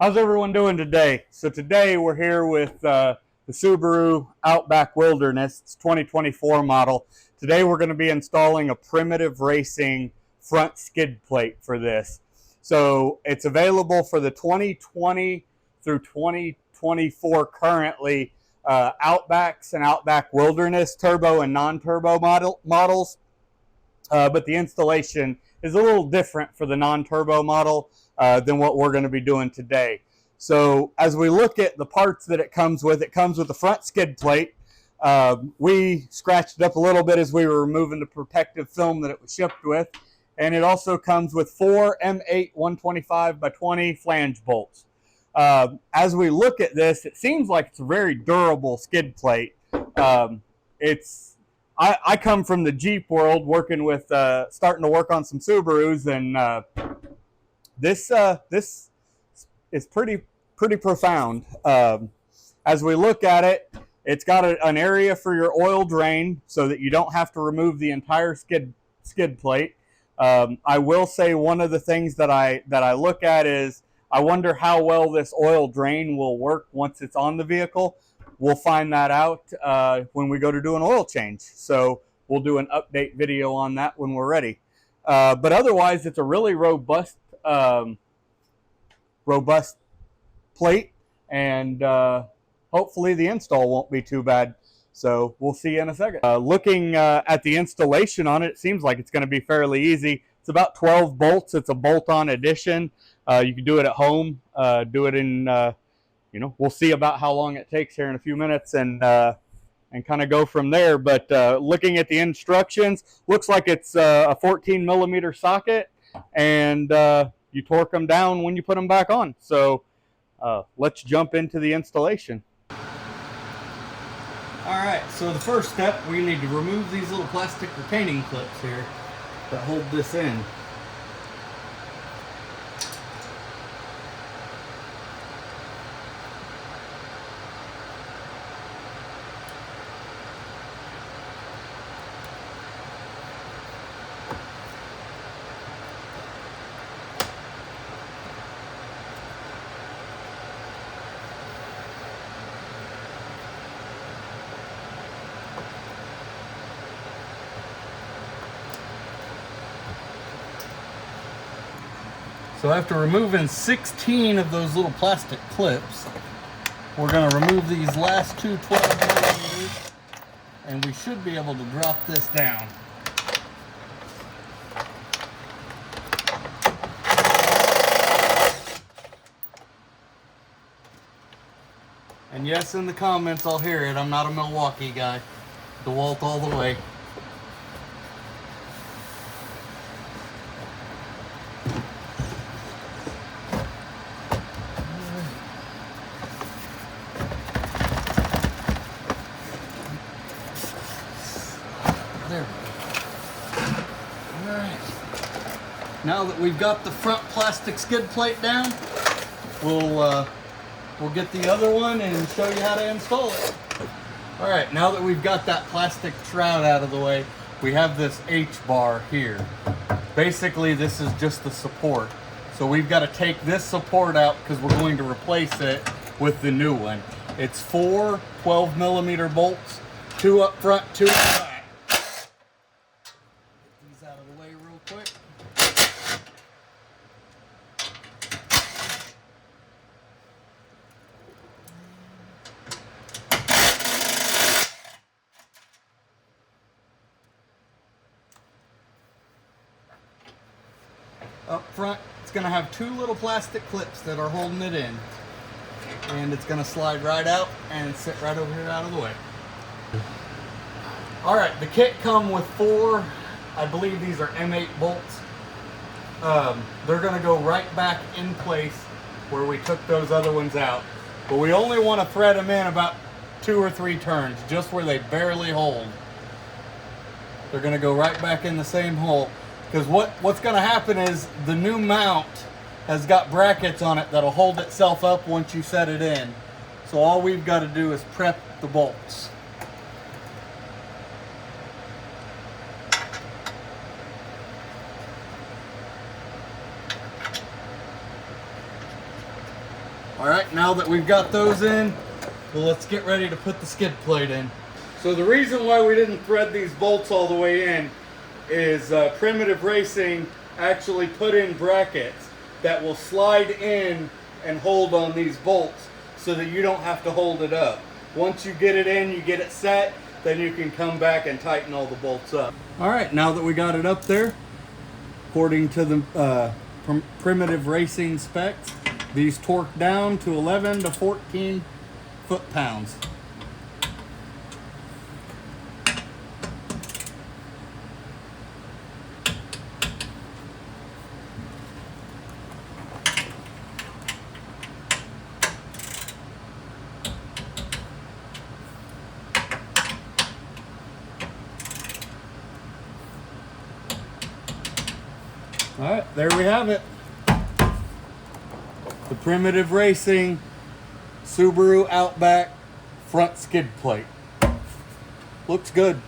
How's everyone doing today? So today we're here with the Subaru Outback Wilderness. It's 2024 model. Today we're going to be installing a primitive racing front skid plate for this. So it's available for the 2020 through 2024 currently Outbacks and Outback Wilderness turbo and non-turbo models. But the installation is a little different for the non-turbo model than what we're going to be doing today. So as we look at the parts that it comes with the front skid plate. We scratched it up a little bit as we were removing the protective film that it was shipped with. And it also comes with 4 M8 125 by 20 flange bolts. As we look at this, it seems like it's a very durable skid plate. I come from the Jeep world, working with starting to work on some Subarus, and this is pretty profound. As we look at it, it's got an area for your oil drain, so that you don't have to remove the entire skid plate. I will say one of the things that I look at is I wonder how well this oil drain will work once it's on the vehicle. We'll find that out when we go to do an oil change. So we'll do an update video on that when we're ready. But otherwise, it's a really robust plate, and hopefully the install won't be too bad. So we'll see you in a second. Looking at the installation on it, it seems like it's going to be fairly easy. It's about 12 bolts. It's a bolt-on addition. You can do it at home. Do it in, we'll see about how long it takes here in a few minutes, and kind of go from there. But looking at the instructions, looks like it's a 14 millimeter socket, and you torque them down when you put them back on. So let's jump into the installation. All right, so the first step, we need to remove these little plastic retaining clips here that hold this in. So after removing 16 of those little plastic clips, we're going to remove these last two 12 millimeters, and we should be able to drop this down. And yes, in the comments I'll hear it, I'm not a Milwaukee guy. DeWalt all the way. There we go. Alright. Now that we've got the front plastic skid plate down, we'll get the other one and show you how to install it. Alright, now that we've got that plastic shroud out of the way, we have this H-bar here. Basically, this is just the support. So we've got to take this support out because we're going to replace it with the new one. It's 4 12 millimeter bolts, 2 up front, 2 up back. Out of the way real quick. Up front, it's going to have 2 little plastic clips that are holding it in, and it's going to slide right out and sit right over here out of the way. Alright, the kit come with 4, I believe these are M8 bolts. They're going to go right back in place where we took those other ones out. But we only want to thread them in about 2 or 3 turns, just where they barely hold. They're going to go right back in the same hole. Because what's going to happen is the new mount has got brackets on it that'll hold itself up once you set it in. So all we've got to do is prep the bolts. right, now that we've got those in, well, let's get ready to put the skid plate in. So the reason why we didn't thread these bolts all the way in is Primitive Racing actually put in brackets that will slide in and hold on these bolts so that you don't have to hold it up. Once you get it in, you get it set, then you can come back and tighten all the bolts up. All right, now that we got it up there, according to the Primitive Racing specs, these torque down to 11 to 14 foot-pounds. All right, there we have it. The Primitive Racing Subaru Outback front skid plate. Looks good.